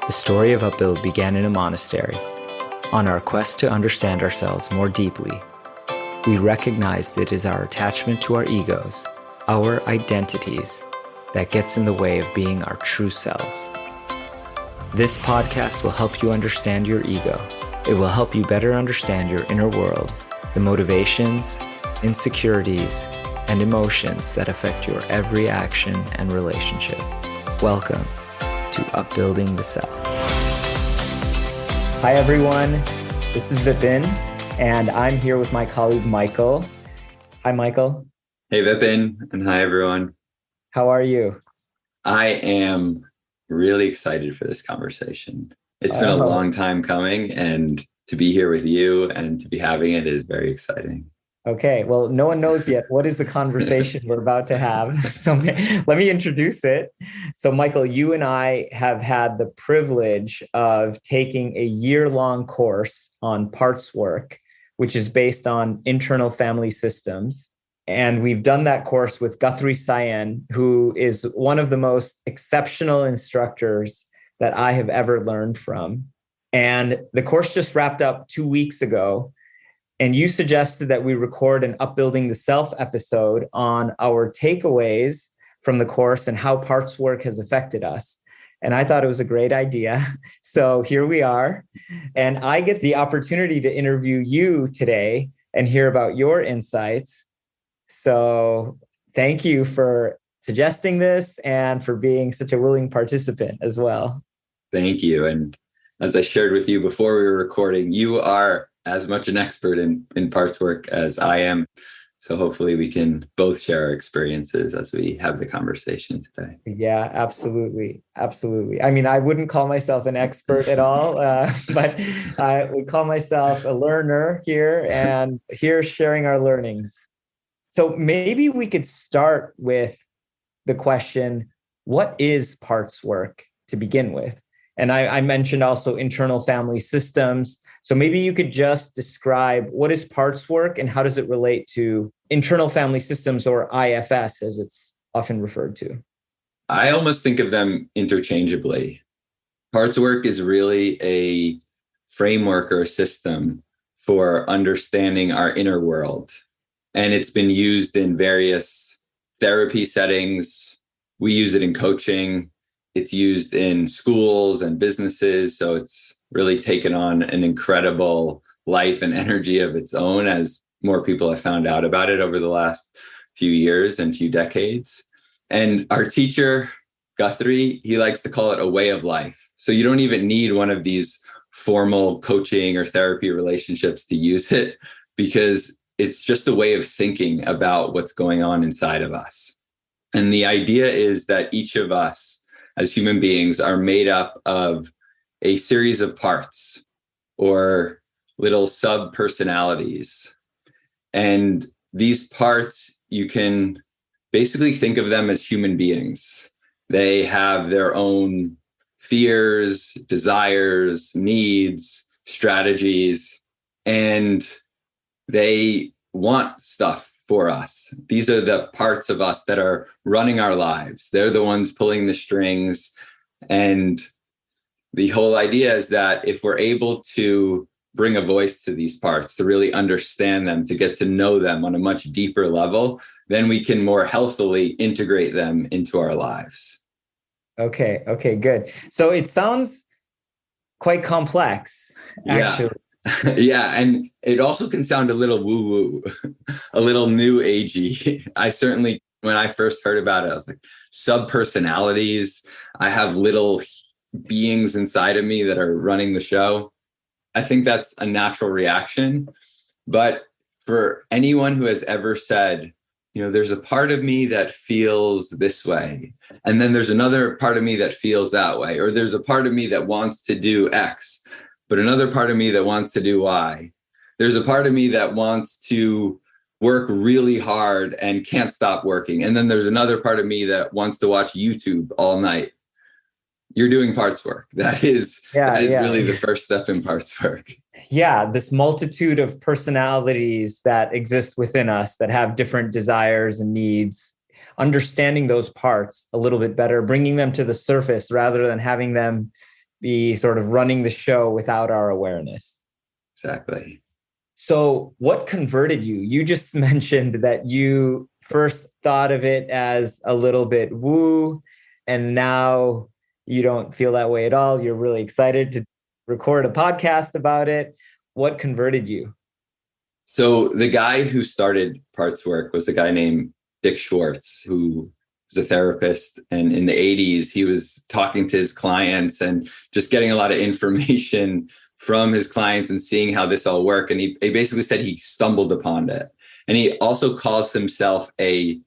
The story of Upbuild began in a monastery. On our quest to understand ourselves more deeply, we recognize that it is our attachment to our egos, our identities, that gets in the way of being our true selves. This podcast will help you understand your ego. It will help you better understand your inner world, the motivations, insecurities, and emotions that affect your every action and relationship. Welcome to Upbuilding the Self. Hi everyone, this is Vipin, and I'm here with my colleague Michael. Hi Michael. Hey Vipin, and hi everyone. How are you? I am really excited for this conversation. It's been a long time coming, and to be here with you and to be having it is very exciting. Okay, well, no one knows yet what is the conversation we're about to have. So let me introduce it. So Michael, you and I have had the privilege of taking a year-long course on parts work, which is based on internal family systems. And we've done that course with Guthrie Sayen, who is one of the most exceptional instructors that I have ever learned from. And the course just wrapped up 2 weeks ago. And you suggested that we record an Upbuilding the Self episode on our takeaways from the course and how parts work has affected us. And I thought it was a great idea. So here we are. And I get the opportunity to interview you today and hear about your insights. So thank you for suggesting this and for being such a willing participant as well. Thank you. And as I shared with you before we were recording, you are as much an expert in parts work as I am. So hopefully we can both share our experiences as we have the conversation today. Yeah, absolutely. Absolutely. I mean, I wouldn't call myself an expert at all, but I would call myself a learner here and here sharing our learnings. So maybe we could start with the question, what is parts work to begin with? And I mentioned also internal family systems. So maybe you could just describe what is parts work and how does it relate to internal family systems, or IFS as it's often referred to? I almost think of them interchangeably. Parts work is really a framework or a system for understanding our inner world. And it's been used in various therapy settings. We use it in coaching. It's used in schools and businesses. So it's really taken on an incredible life and energy of its own as more people have found out about it over the last few years and few decades. And our teacher, Guthrie, he likes to call it a way of life. So you don't even need one of these formal coaching or therapy relationships to use it, because it's just a way of thinking about what's going on inside of us. And the idea is that each of us as human beings are made up of a series of parts or little sub-personalities. And these parts, you can basically think of them as human beings. They have their own fears, desires, needs, strategies, and they want stuff for us. These are the parts of us that are running our lives. They're the ones pulling the strings. And the whole idea is that if we're able to bring a voice to these parts, to really understand them, to get to know them on a much deeper level, then we can more healthily integrate them into our lives. Okay, good. So it sounds quite complex, actually. Yeah, and it also can sound a little woo-woo, a little new agey. I certainly, when I first heard about it, I was like, sub-personalities. I have little beings inside of me that are running the show. I think that's a natural reaction. But for anyone who has ever said, there's a part of me that feels this way, and then there's another part of me that feels that way, or there's a part of me that wants to do X, but another part of me that wants to do Y. There's a part of me that wants to work really hard and can't stop working. And then there's another part of me that wants to watch YouTube all night. You're doing parts work. That is really the first step in parts work. Yeah, this multitude of personalities that exist within us that have different desires and needs. Understanding those parts a little bit better, bringing them to the surface rather than having them be sort of running the show without our awareness. Exactly. So what converted you? You just mentioned that you first thought of it as a little bit woo, and now you don't feel that way at all. You're really excited to record a podcast about it. What converted you? So the guy who started Parts Work was a guy named Dick Schwartz, who was a therapist. And in the 80s, he was talking to his clients and just getting a lot of information from his clients and seeing how this all worked. And he basically said he stumbled upon it. And he also calls himself a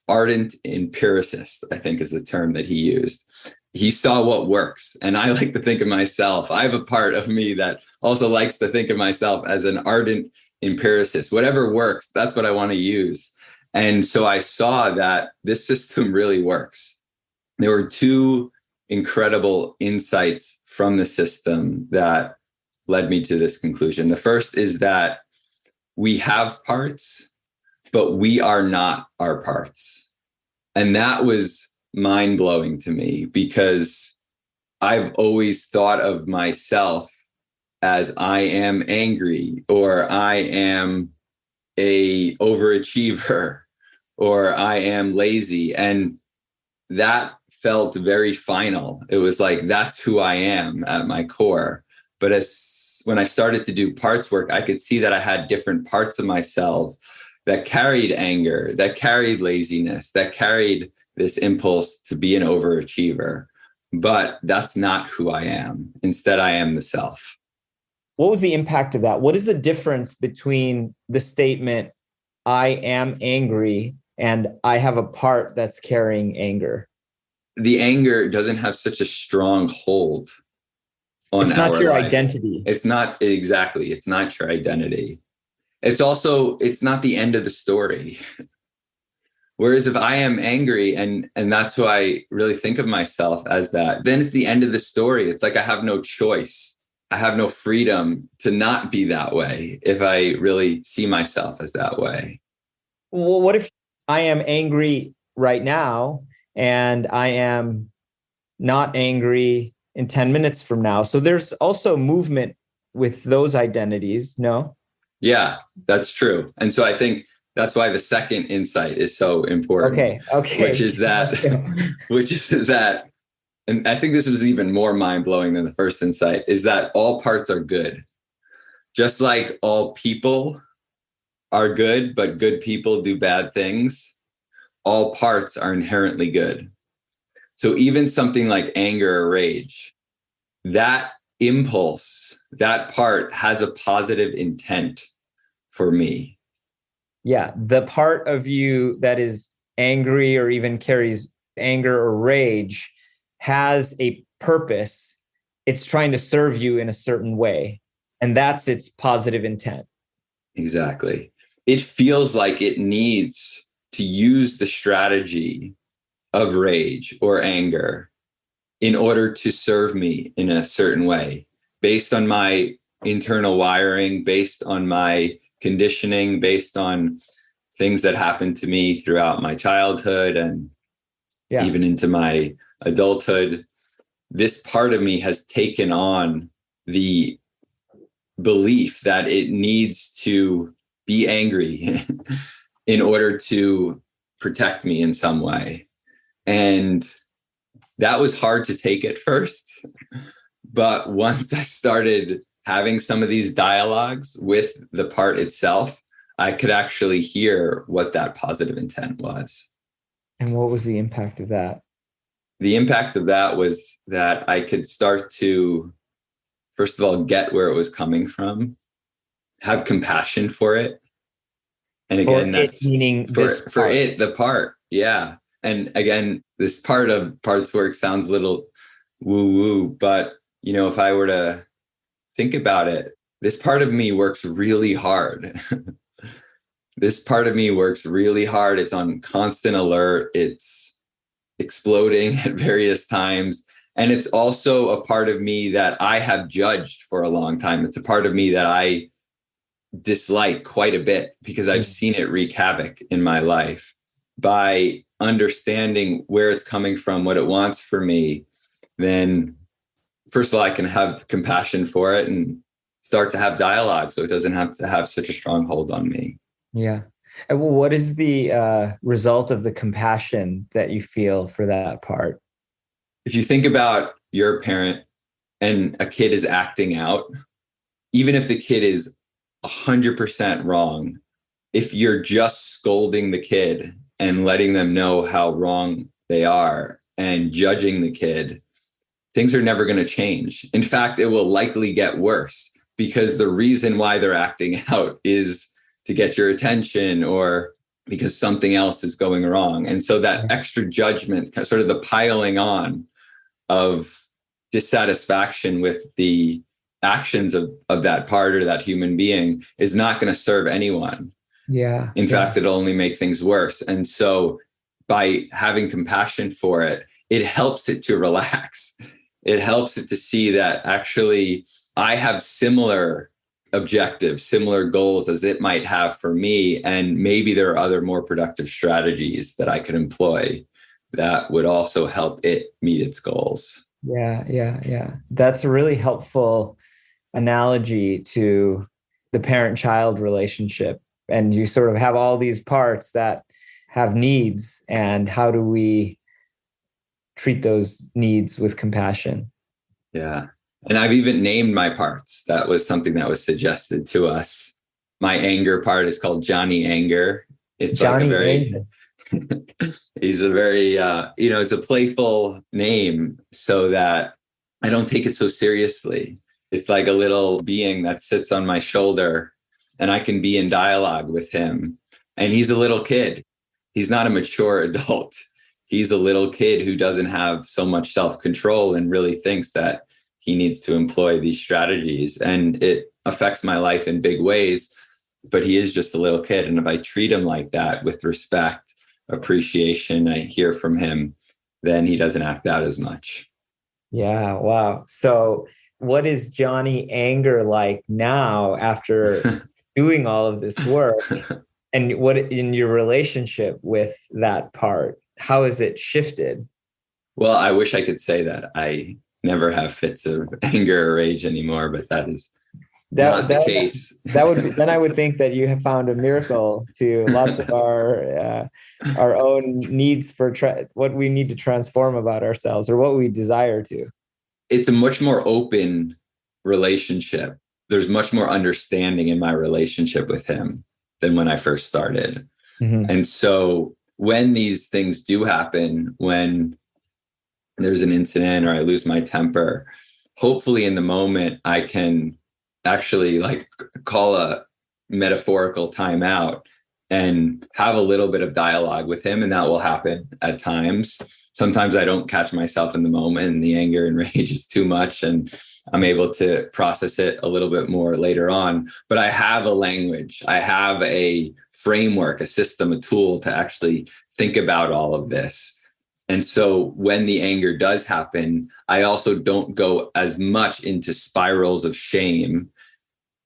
ardent empiricist, I think is the term that he used. He saw what works. And I like to think of myself, I have a part of me that also likes to think of myself as an ardent empiricist. Whatever works, that's what I want to use. And so I saw that this system really works. There were two incredible insights from the system that led me to this conclusion. The first is that we have parts, but we are not our parts. And that was mind-blowing to me because I've always thought of myself as I am angry, or I am a overachiever, or I am lazy. And that felt very final. It was like, that's who I am at my core. But when I started to do parts work, I could see that I had different parts of myself that carried anger, that carried laziness, that carried this impulse to be an overachiever. But that's not who I am. Instead, I am the self. What was the impact of that? What is the difference between the statement, I am angry, and I have a part that's carrying anger? The anger doesn't have such a strong hold on our life. It's not your identity. It's not exactly. It's not your identity. It's not the end of the story. Whereas if I am angry and that's who I really think of myself as that, then it's the end of the story. It's like I have no choice. I have no freedom to not be that way if I really see myself as that way. Well, what if I am angry right now and I am not angry in 10 minutes from now? So there's also movement with those identities, no? Yeah, that's true. And so I think that's why the second insight is so important. Okay. Which is that, and I think this was even more mind-blowing than the first insight, is that all parts are good. Just like all people are good, but good people do bad things, all parts are inherently good. So even something like anger or rage, that impulse, that part has a positive intent for me. Yeah, the part of you that is angry or even carries anger or rage has a purpose. It's trying to serve you in a certain way. And that's its positive intent. Exactly. It feels like it needs to use the strategy of rage or anger in order to serve me in a certain way, based on my internal wiring, based on my conditioning, based on things that happened to me throughout my childhood and even into my adulthood. This part of me has taken on the belief that it needs to be angry in order to protect me in some way. And that was hard to take at first. But once I started having some of these dialogues with the part itself, I could actually hear what that positive intent was. And what was the impact of that? The impact of that was that I could start to, first of all, get where it was coming from, have compassion for it. And again, that's meaning for it, the part. Yeah. And again, this part of parts work sounds a little woo-woo, but if I were to think about it, this part of me works really hard. This part of me works really hard. It's on constant alert. It's exploding at various times. And it's also a part of me that I have judged for a long time. It's a part of me that I dislike quite a bit because I've seen it wreak havoc in my life. By understanding where it's coming from, what it wants for me, then first of all, I can have compassion for it and start to have dialogue so it doesn't have to have such a strong hold on me. Yeah. And what is the result of the compassion that you feel for that part? If you think about your parent and a kid is acting out, even if the kid is 100% wrong, if you're just scolding the kid and letting them know how wrong they are and judging the kid, things are never going to change. In fact, it will likely get worse because the reason why they're acting out is to get your attention or because something else is going wrong. And so that extra judgment, sort of the piling on of dissatisfaction with the actions of that part or that human being is not going to serve anyone. Yeah. In fact, it'll only make things worse. And so by having compassion for it, it helps it to relax. It helps it to see that actually I have similar objectives, similar goals as it might have for me. And maybe there are other more productive strategies that I could employ that would also help it meet its goals. Yeah. That's a really helpful analogy to the parent-child relationship. And you sort of have all these parts that have needs, and how do we treat those needs with compassion? Yeah. And I've even named my parts. That was something that was suggested to us. My anger part is called Johnny Anger. It's Johnny like a very, Anger. he's a very, it's a playful name so that I don't take it so seriously. It's like a little being that sits on my shoulder and I can be in dialogue with him. And he's a little kid. He's not a mature adult. He's a little kid who doesn't have so much self-control and really thinks that he needs to employ these strategies. And it affects my life in big ways, but he is just a little kid. And if I treat him like that with respect, appreciation, I hear from him, then he doesn't act out as much. Yeah. Wow. So what is Johnny Anger like now after doing all of this work? And what in your relationship with that part, how has it shifted? Well, I wish I could say that I never have fits of anger or rage anymore, but that is not the case. That would be, then I would think that you have found a miracle to lots of our own needs for what we need to transform about ourselves or what we desire to. It's a much more open relationship. There's much more understanding in my relationship with him than when I first started. Mm-hmm. And so when these things do happen, when there's an incident or I lose my temper, hopefully in the moment I can actually like call a metaphorical timeout and have a little bit of dialogue with him. And that will happen at times. Sometimes I don't catch myself in the moment and the anger and rage is too much and I'm able to process it a little bit more later on. But I have a language, I have a framework, a system, a tool to actually think about all of this. And so when the anger does happen, I also don't go as much into spirals of shame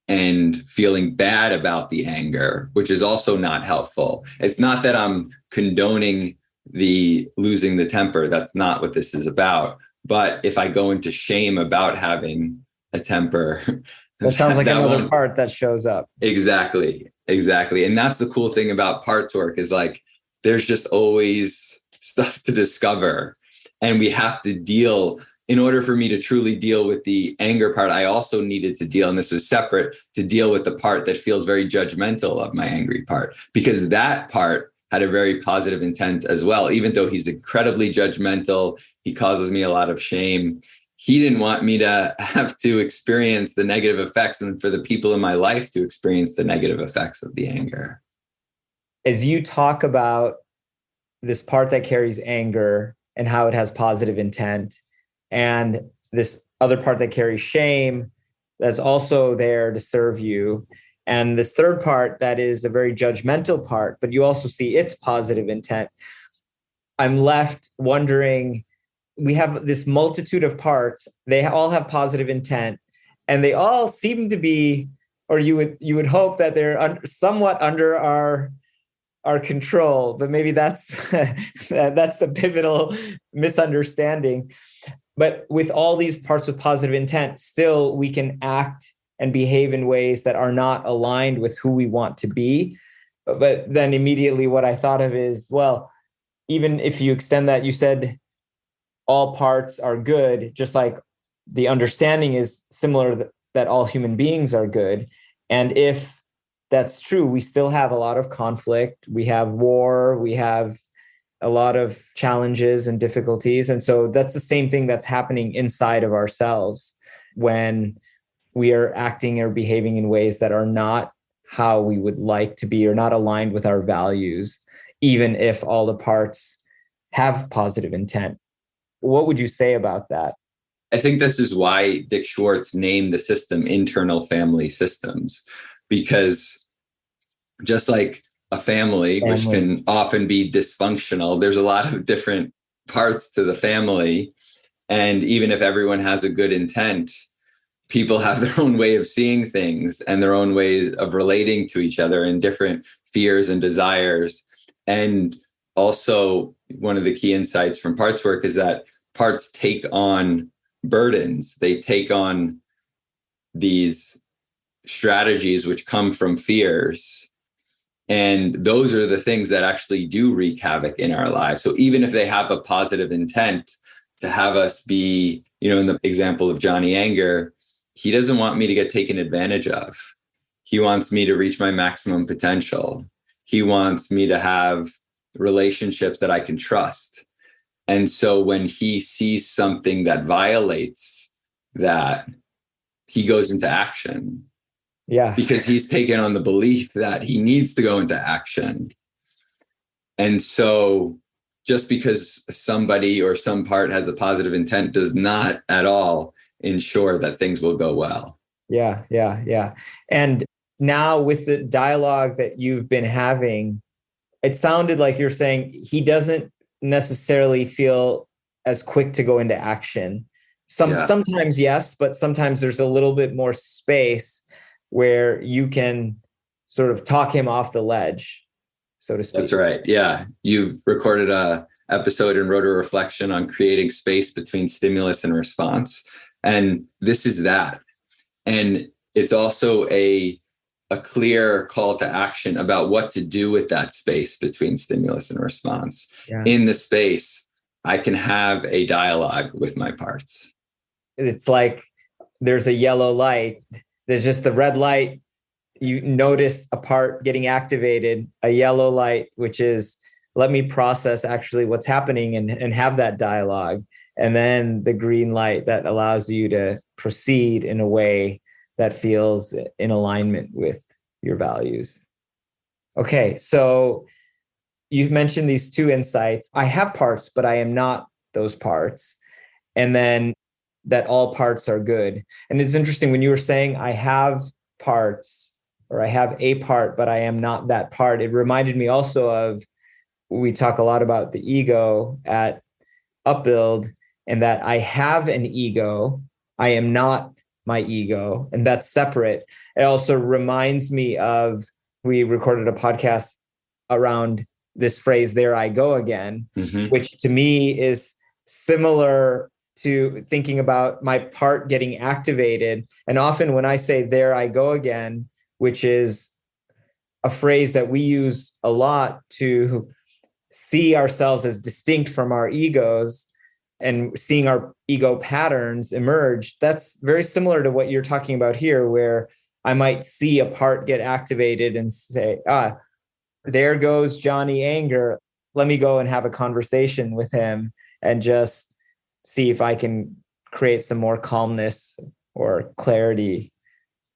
and feeling bad about the anger, which is also not helpful. It's not that I'm condoning the losing the temper. That's not what this is about. But if I go into shame about having a temper, that sounds like another part that shows up. Exactly. And that's the cool thing about parts work is like, there's just always stuff to discover. And we have to deal, in order for me to truly deal with the anger part, I also needed to deal, and this was separate, to deal with the part that feels very judgmental of my angry part, because that part had a very positive intent as well. Even though he's incredibly judgmental, he causes me a lot of shame. He didn't want me to have to experience the negative effects and for the people in my life to experience the negative effects of the anger. As you talk about this part that carries anger and how it has positive intent, and this other part that carries shame that's also there to serve you, and this third part that is a very judgmental part, but you also see its positive intent, I'm left wondering, we have this multitude of parts, they all have positive intent, and they all seem to be, or you would hope that they're somewhat under our control, but maybe that's the pivotal misunderstanding. But with all these parts with positive intent, still we can act and behave in ways that are not aligned with who we want to be. But then immediately what I thought of is, well, even if you extend that, you said all parts are good, just like the understanding is similar that all human beings are good. And if that's true, we still have a lot of conflict. We have war, we have a lot of challenges and difficulties. And so that's the same thing that's happening inside of ourselves when we are acting or behaving in ways that are not how we would like to be or not aligned with our values, even if all the parts have positive intent. What would you say about that? I think this is why Dick Schwartz named the system internal family systems, because just like a family, which can often be dysfunctional, there's a lot of different parts to the family. And even if everyone has a good intent, people have their own way of seeing things and their own ways of relating to each other and different fears and desires. And also, one of the key insights from parts work is that parts take on burdens. They take on these strategies which come from fears. And those are the things that actually do wreak havoc in our lives. So even if they have a positive intent to have us be, in the example of Johnny Anger, he doesn't want me to get taken advantage of. He wants me to reach my maximum potential. He wants me to have relationships that I can trust. And so when he sees something that violates that, he goes into action. Yeah. Because he's taken on the belief that he needs to go into action. And so just because somebody or some part has a positive intent does not at all ensure that things will go well. Yeah. And now with the dialogue that you've been having, it sounded like you're saying he doesn't necessarily feel as quick to go into action. Sometimes yes, but sometimes there's a little bit more space where you can sort of talk him off the ledge, so to speak. That's right. Yeah. You've recorded a episode in Rotor Reflection on creating space between stimulus and response. And this is that. And it's also a clear call to action about what to do with that space between stimulus and response. Yeah. In the space, I can have a dialogue with my parts. It's like there's a yellow light. There's just the red light. You notice a part getting activated, a yellow light, which is let me process actually what's happening and have that dialogue. And then the green light that allows you to proceed in a way that feels in alignment with your values. Okay, so you've mentioned these two insights. I have parts, but I am not those parts. And then that all parts are good. And it's interesting when you were saying I have parts or I have a part, but I am not that part. It reminded me also of, we talk a lot about the ego at Upbuild, and that I have an ego. I am not my ego, and that's separate. It also reminds me of, we recorded a podcast around this phrase, there I go again, which to me is similar to thinking about my part getting activated. And often when I say there I go again, which is a phrase that we use a lot to see ourselves as distinct from our egos and seeing our ego patterns emerge, that's very similar to what you're talking about here, where I might see a part get activated and say, there goes Johnny Anger. Let me go and have a conversation with him and just see if I can create some more calmness or clarity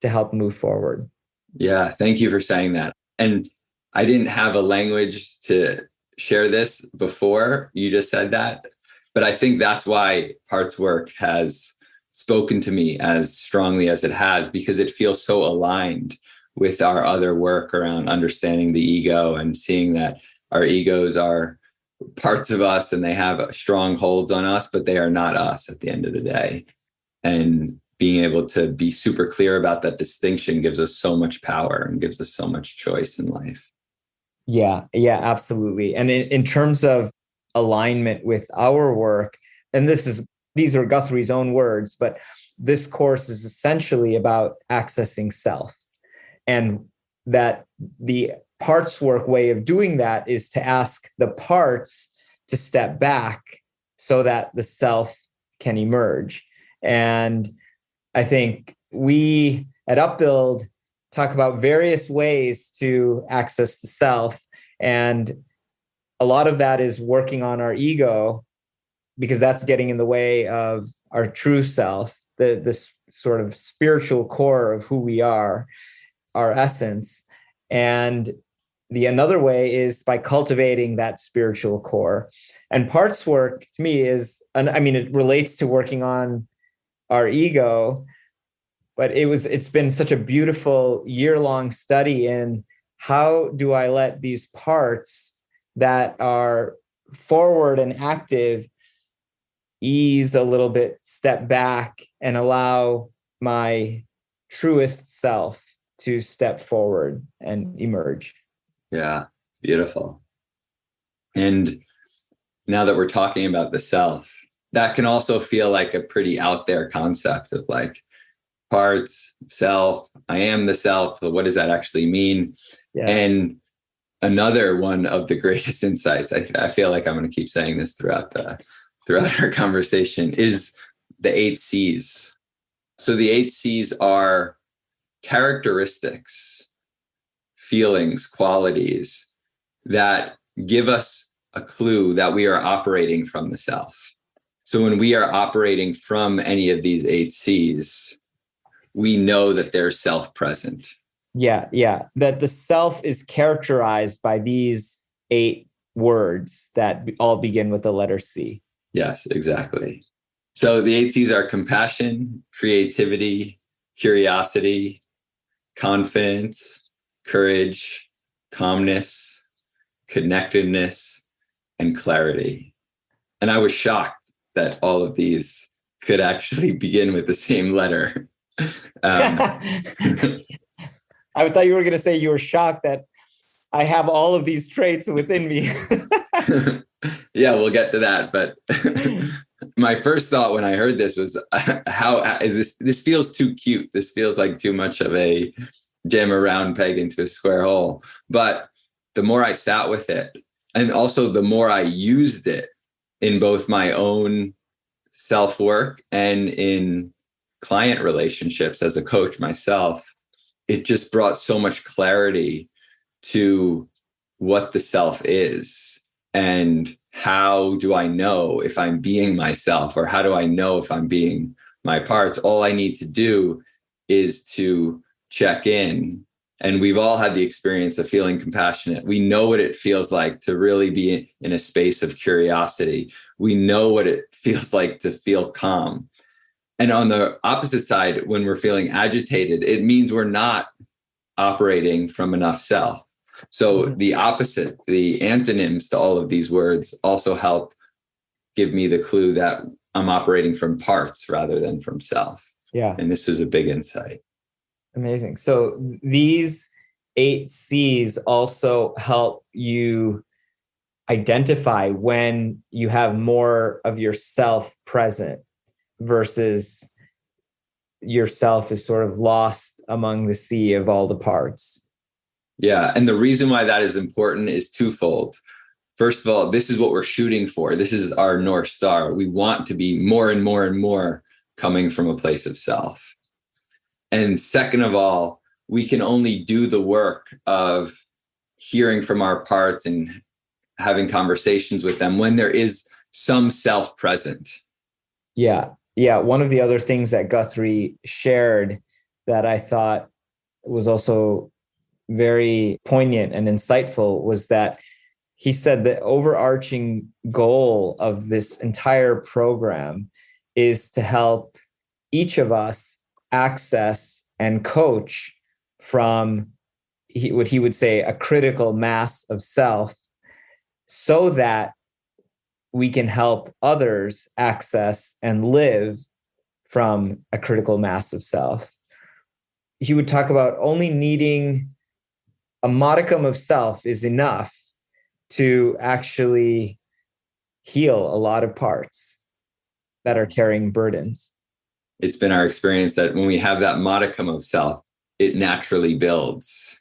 to help move forward. Yeah, thank you for saying that. And I didn't have a language to share this before you just said that, but I think that's why parts work has spoken to me as strongly as it has, because it feels so aligned with our other work around understanding the ego and seeing that our egos are parts of us and they have strong holds on us, but they are not us at the end of the day. And being able to be super clear about that distinction gives us so much power and gives us so much choice in life. Yeah, absolutely. And in terms of alignment with our work, and this is these are Guthrie's own words, but this course is essentially about accessing self. And that the parts work way of doing that is to ask the parts to step back so that the self can emerge. And I think we at Upbuild talk about various ways to access the self. And a lot of that is working on our ego, because that's getting in the way of our true self, this sort of spiritual core of who we are, our essence. And another way is by cultivating that spiritual core. And parts work to me is, it relates to working on our ego, but it's been such a beautiful year-long study in how do I let these parts that are forward and active ease a little bit, step back, and allow my truest self to step forward and emerge. Yeah, beautiful. And now that we're talking about the self, that can also feel like a pretty out there concept of like parts, self, I am the self. So what does that actually mean? Yes. And another one of the greatest insights, I feel like I'm going to keep saying this throughout our conversation, is the 8 C's. So the 8 C's are characteristics, feelings, qualities that give us a clue that we are operating from the self. So when we are operating from any of these 8 C's, we know that they're self-present. Yeah. That the self is characterized by these 8 words that all begin with the letter C. Yes, exactly. So the 8 C's are compassion, creativity, curiosity, confidence, courage, calmness, connectedness, and clarity. And I was shocked that all of these could actually begin with the same letter. I thought you were going to say you were shocked that I have all of these traits within me. Yeah, we'll get to that. But my first thought when I heard this was, how is this feels too cute. This feels like too much of a jam a round peg into a square hole. But the more I sat with it, and also the more I used it in both my own self-work and in client relationships as a coach myself, it just brought so much clarity to what the self is and how do I know if I'm being myself, or how do I know if I'm being my parts. All I need to do is to check in. And we've all had the experience of feeling compassionate. We know what it feels like to really be in a space of curiosity. We know what it feels like to feel calm. And on the opposite side, when we're feeling agitated, it means we're not operating from enough self. So the opposite, the antonyms to all of these words also help give me the clue that I'm operating from parts rather than from self. Yeah. And this was a big insight. Amazing. So these 8 C's also help you identify when you have more of yourself present versus yourself is sort of lost among the sea of all the parts. Yeah. And the reason why that is important is twofold. First of all, this is what we're shooting for. This is our North Star. We want to be more and more and more coming from a place of self. And second of all, we can only do the work of hearing from our parts and having conversations with them when there is some self present. Yeah. One of the other things that Guthrie shared that I thought was also very poignant and insightful was that he said the overarching goal of this entire program is to help each of us access and coach from what he would say a critical mass of self, so that we can help others access and live from a critical mass of self. He would talk about only needing a modicum of self is enough to actually heal a lot of parts. that are carrying burdens. It's been our experience that when we have that modicum of self, it naturally builds.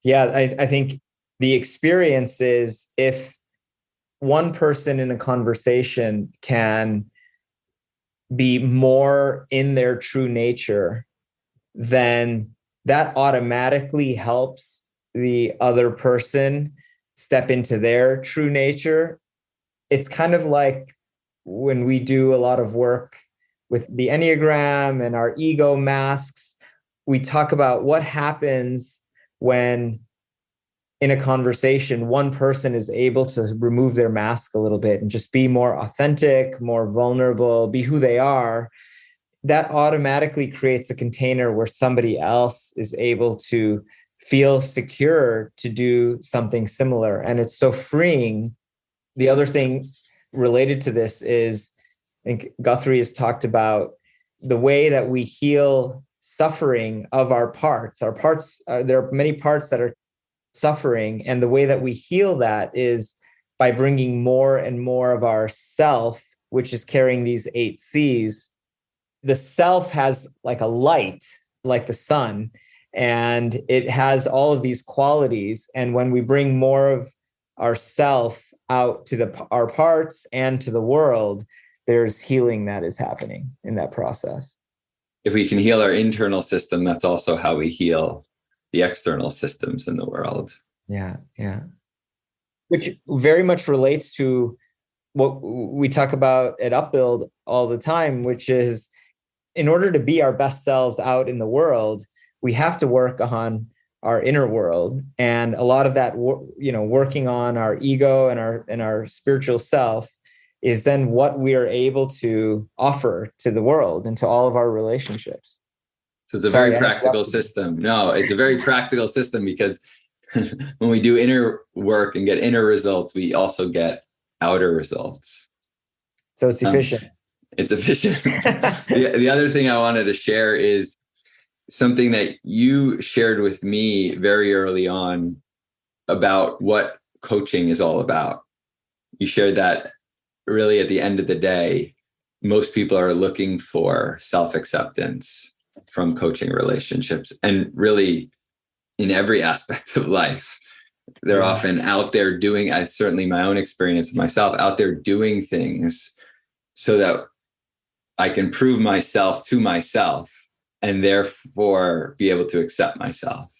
Yeah, I think the experience is if one person in a conversation can be more in their true nature, then that automatically helps the other person step into their true nature. It's kind of like when we do a lot of work with the Enneagram and our ego masks, we talk about what happens when in a conversation, one person is able to remove their mask a little bit and just be more authentic, more vulnerable, be who they are. That automatically creates a container where somebody else is able to feel secure to do something similar. And it's so freeing. The other thing related to this is, I think Guthrie has talked about the way that we heal suffering of our parts. Our parts, there are many parts that are suffering. And the way that we heal that is by bringing more and more of our self, which is carrying these 8 C's. The self has like a light, like the sun, and it has all of these qualities. And when we bring more of ourself out to our parts and to the world, there's healing that is happening in that process. If we can heal our internal system, that's also how we heal the external systems in the world. Yeah. Which very much relates to what we talk about at Upbuild all the time, which is in order to be our best selves out in the world, we have to work on our inner world. And a lot of that, working on our ego and our spiritual self is then what we are able to offer to the world and to all of our relationships. So it's a very practical system. No, it's a very practical system because when we do inner work and get inner results, we also get outer results. So it's efficient. It's efficient. The other thing I wanted to share is something that you shared with me very early on about what coaching is all about. You shared that really at the end of the day, most people are looking for self-acceptance from coaching relationships, and really in every aspect of life. They're often out there doing, certainly my own experience of myself, out there doing things so that I can prove myself to myself and therefore be able to accept myself.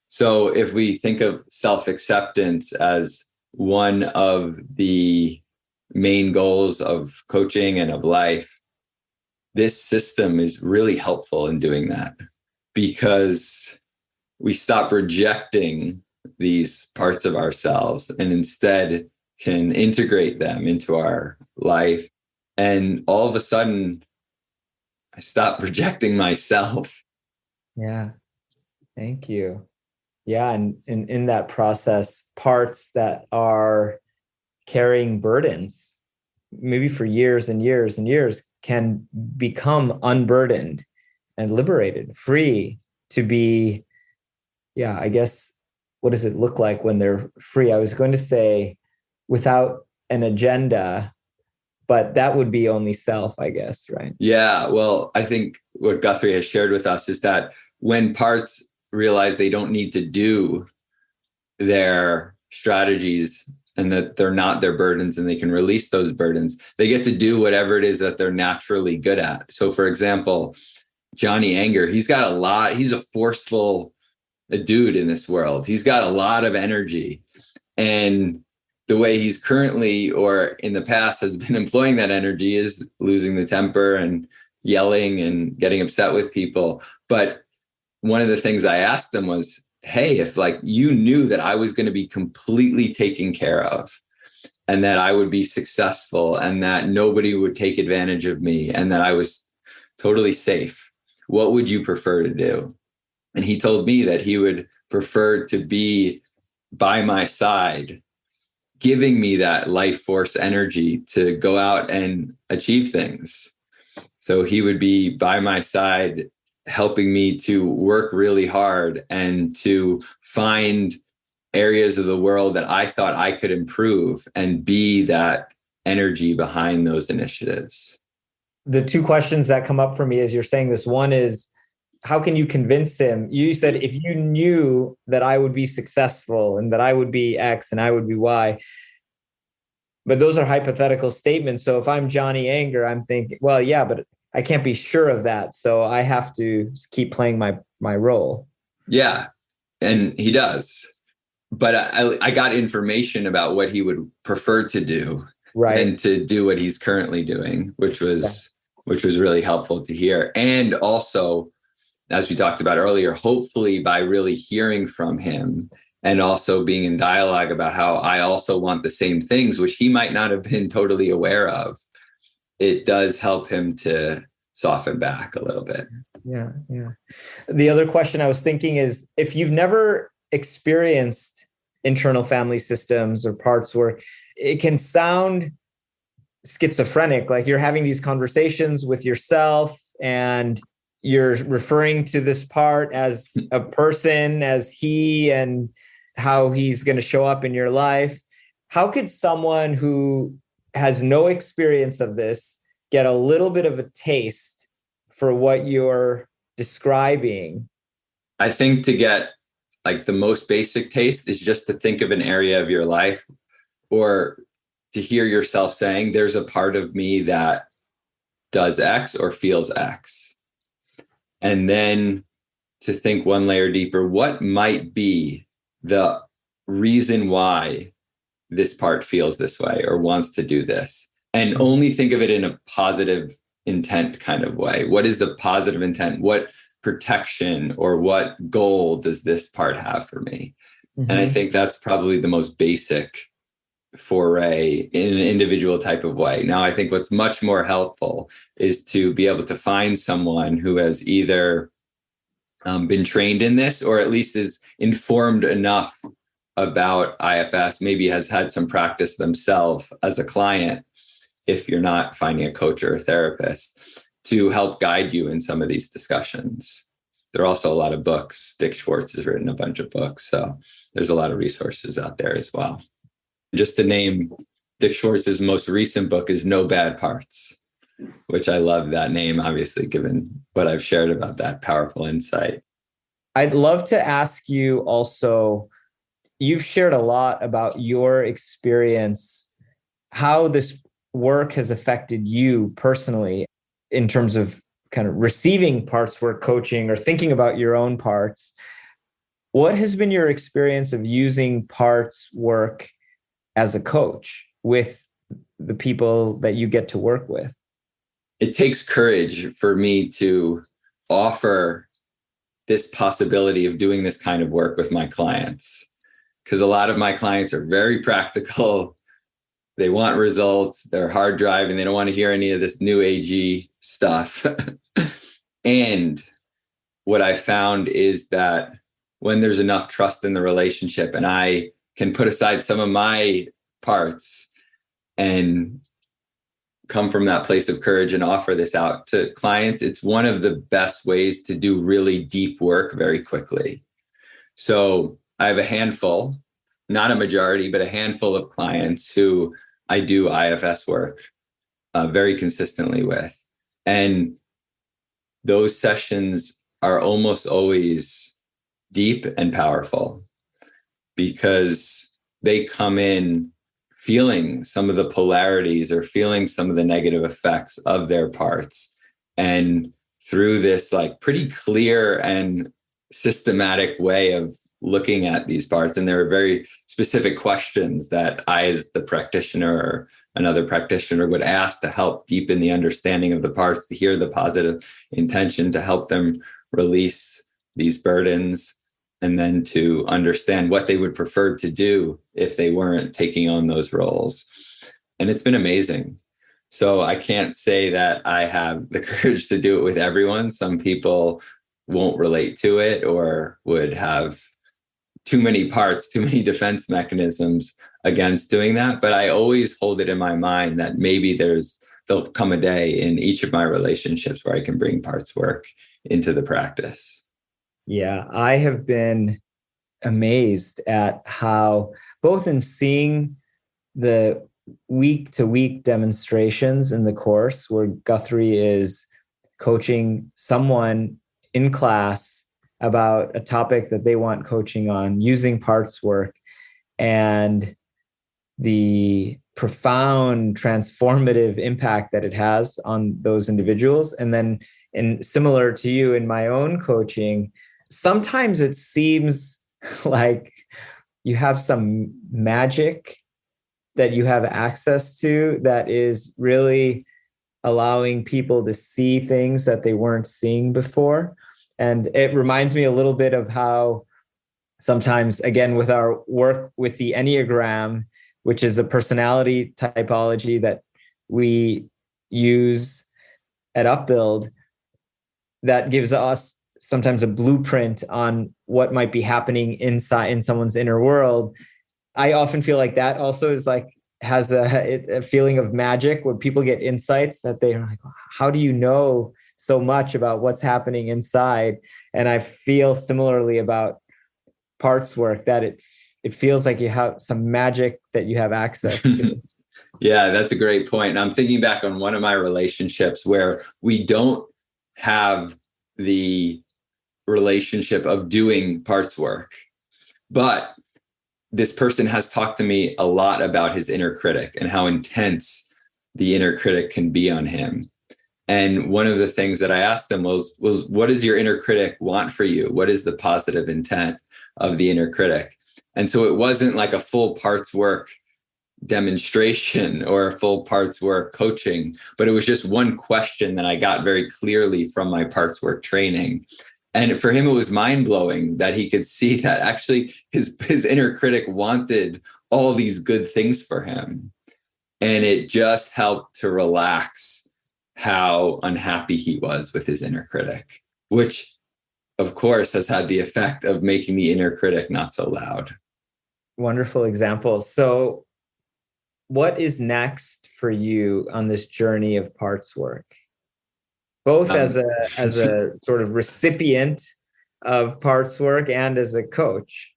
So if we think of self-acceptance as one of the main goals of coaching and of life, this system is really helpful in doing that because we stop rejecting these parts of ourselves and instead can integrate them into our life. And all of a sudden, I stop rejecting myself. Yeah. Thank you. Yeah. And in that process, parts that are carrying burdens, maybe for years and years and years, can become unburdened and liberated, free to be, I guess, what does it look like when they're free? I was going to say without an agenda, but that would be only self, I guess, right? Yeah, well, I think what Guthrie has shared with us is that when parts realize they don't need to do their strategies and that they're not their burdens and they can release those burdens, they get to do whatever it is that they're naturally good at. So for example, Johnny Anger, he's a forceful dude in this world. He's got a lot of energy. And the way he's currently or in the past has been employing that energy is losing the temper and yelling and getting upset with people. But one of the things I asked him was, hey, if like you knew that I was going to be completely taken care of and that I would be successful and that nobody would take advantage of me and that I was totally safe, what would you prefer to do? And he told me that he would prefer to be by my side, giving me that life force energy to go out and achieve things. So he would be by my side, helping me to work really hard and to find areas of the world that I thought I could improve and be that energy behind those initiatives. The two questions that come up for me as you're saying this, one is, how can you convince him? You said, if you knew that I would be successful and that I would be X and I would be Y, but those are hypothetical statements. So if I'm Johnny Anger, I'm thinking, well, yeah, but I can't be sure of that. So I have to keep playing my role. Yeah. And he does. But I got information about what he would prefer to do, right, and to do what he's currently doing, which was really helpful to hear. And also, as we talked about earlier, hopefully by really hearing from him and also being in dialogue about how I also want the same things, which he might not have been totally aware of, it does help him to soften back a little bit. Yeah. The other question I was thinking is, if you've never experienced internal family systems or parts work, it can sound schizophrenic, like you're having these conversations with yourself and you're referring to this part as a person, as he, and how he's going to show up in your life. How could someone who has no experience of this get a little bit of a taste for what you're describing? I think to get like the most basic taste is just to think of an area of your life, or to hear yourself saying, there's a part of me that does X or feels X. And then to think one layer deeper, what might be the reason why this part feels this way or wants to do this? And only think of it in a positive intent kind of way. What is the positive intent? What protection or what goal does this part have for me? Mm-hmm. And I think that's probably the most basic foray in an individual type of way. Now, I think what's much more helpful is to be able to find someone who has either been trained in this, or at least is informed enough about IFS, maybe has had some practice themselves as a client, if you're not finding a coach or a therapist, to help guide you in some of these discussions. There are also a lot of books. Dick Schwartz has written a bunch of books, so there's a lot of resources out there as well. Just to name, Dick Schwartz's most recent book is No Bad Parts, which I love that name, obviously, given what I've shared about that powerful insight. I'd love to ask you also, you've shared a lot about your experience, how this work has affected you personally in terms of kind of receiving parts work coaching or thinking about your own parts. What has been your experience of using parts work as a coach with the people that you get to work with? It takes courage for me to offer this possibility of doing this kind of work with my clients, because a lot of my clients are very practical. They want results. They're hard driving. They don't want to hear any of this new agey stuff. And what I found is that when there's enough trust in the relationship and I can put aside some of my parts and come from that place of courage and offer this out to clients, it's one of the best ways to do really deep work very quickly. So I have a handful, not a majority, but a handful of clients who I do IFS work very consistently with. And those sessions are almost always deep and powerful because they come in feeling some of the polarities or feeling some of the negative effects of their parts. And through this like pretty clear and systematic way of looking at these parts, and there are very specific questions that I, as the practitioner or another practitioner, would ask to help deepen the understanding of the parts, to hear the positive intention, to help them release these burdens, and then to understand what they would prefer to do if they weren't taking on those roles. And it's been amazing. So I can't say that I have the courage to do it with everyone. Some people won't relate to it or would have too many parts, too many defense mechanisms against doing that. But I always hold it in my mind that maybe there'll come a day in each of my relationships where I can bring parts work into the practice. Yeah, I have been amazed at how, both in seeing the week to week demonstrations in the course where Guthrie is coaching someone in class about a topic that they want coaching on using parts work, and the profound transformative impact that it has on those individuals. And then, and similar to you in my own coaching, sometimes it seems like you have some magic that you have access to that is really allowing people to see things that they weren't seeing before. And it reminds me a little bit of how sometimes, again, with our work with the Enneagram, which is a personality typology that we use at Upbuild, that gives us sometimes a blueprint on what might be happening inside in someone's inner world. I often feel like that also is like, has a feeling of magic where people get insights that they're like, how do you know so much about what's happening inside? And I feel similarly about parts work, that it feels like you have some magic that you have access to. Yeah, that's a great point. And I'm thinking back on one of my relationships where we don't have the relationship of doing parts work, but this person has talked to me a lot about his inner critic and how intense the inner critic can be on him. And one of the things that I asked them was what does your inner critic want for you? What is the positive intent of the inner critic? And so it wasn't like a full parts work demonstration or a full parts work coaching, but it was just one question that I got very clearly from my parts work training. And for him, it was mind blowing that he could see that actually his inner critic wanted all these good things for him. And it just helped to relax how unhappy he was with his inner critic, which of course has had the effect of making the inner critic not so loud. Wonderful example. So what is next for you on this journey of parts work? Both as a sort of recipient of parts work and as a coach.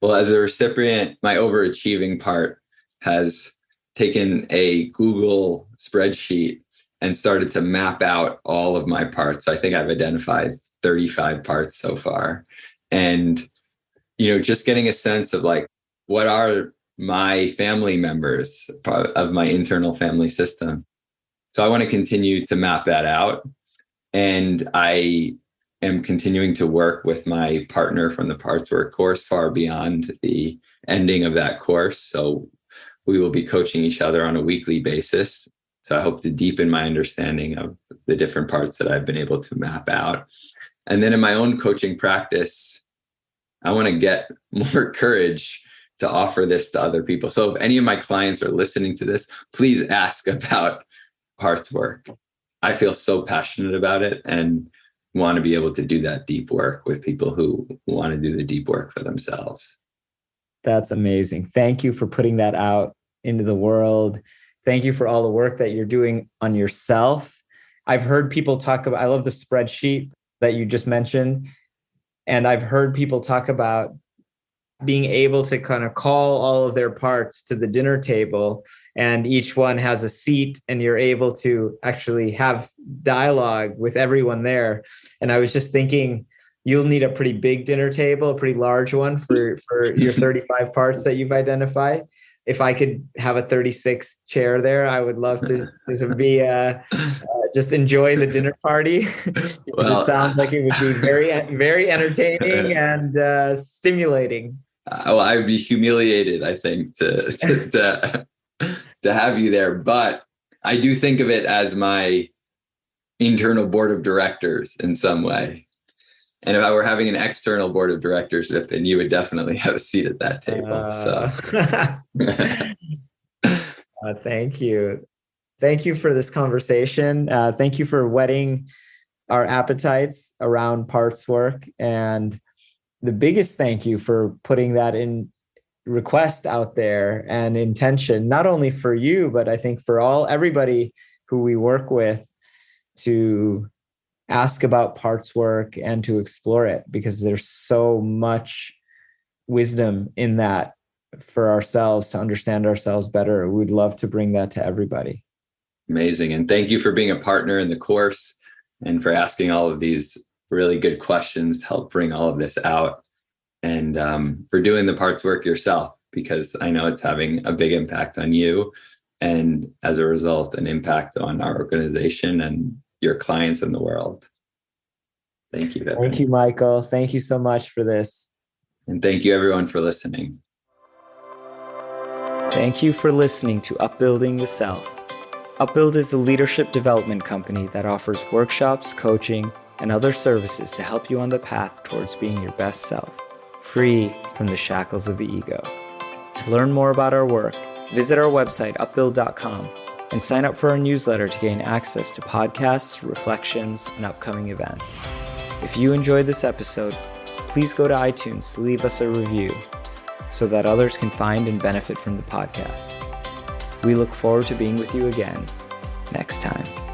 Well, as a recipient, my overachieving part has taken a Google spreadsheet and started to map out all of my parts. So I think I've identified 35 parts so far. And, just getting a sense of like, what are my family members of my internal family system? So I want to continue to map that out. And I am continuing to work with my partner from the parts work course far beyond the ending of that course. So we will be coaching each other on a weekly basis. So I hope to deepen my understanding of the different parts that I've been able to map out. And then in my own coaching practice, I want to get more courage to offer this to other people. So if any of my clients are listening to this, please ask about parts work. I feel so passionate about it and want to be able to do that deep work with people who want to do the deep work for themselves. That's amazing. Thank you for putting that out into the world. Thank you for all the work that you're doing on yourself. I've heard people talk about, I love the spreadsheet that you just mentioned. And I've heard people talk about being able to kind of call all of their parts to the dinner table, and each one has a seat and you're able to actually have dialogue with everyone there. And I was just thinking, you'll need a pretty big dinner table, a pretty large one for your 35 parts that you've identified. If I could have a 36th chair there, I would love to be just enjoy the dinner party. Well, it sounds like it would be very, very entertaining and stimulating. Well, I would be humiliated, I think, to have you there. But I do think of it as my internal board of directors in some way. And if I were having an external board of directors, Vipin, you would definitely have a seat at that table. Thank you. Thank you for this conversation. Thank you for whetting our appetites around parts work. And the biggest thank you for putting that in request out there and intention, not only for you, but I think for everybody who we work with, to ask about parts work and to explore it, because there's so much wisdom in that for ourselves, to understand ourselves better. We'd love to bring that to everybody. Amazing. And thank you for being a partner in the course and for asking all of these really good questions to help bring all of this out, and for doing the parts work yourself, because I know it's having a big impact on you, and as a result, an impact on our organization and your clients in the world. Thank you, Vipin. Thank you, Michael. Thank you so much for this. And thank you, everyone, for listening. Thank you for listening to Upbuilding the Self. Upbuild is a leadership development company that offers workshops, coaching, and other services to help you on the path towards being your best self, free from the shackles of the ego. To learn more about our work, visit our website, upbuild.com, and sign up for our newsletter to gain access to podcasts, reflections, and upcoming events. If you enjoyed this episode, please go to iTunes to leave us a review so that others can find and benefit from the podcast. We look forward to being with you again next time.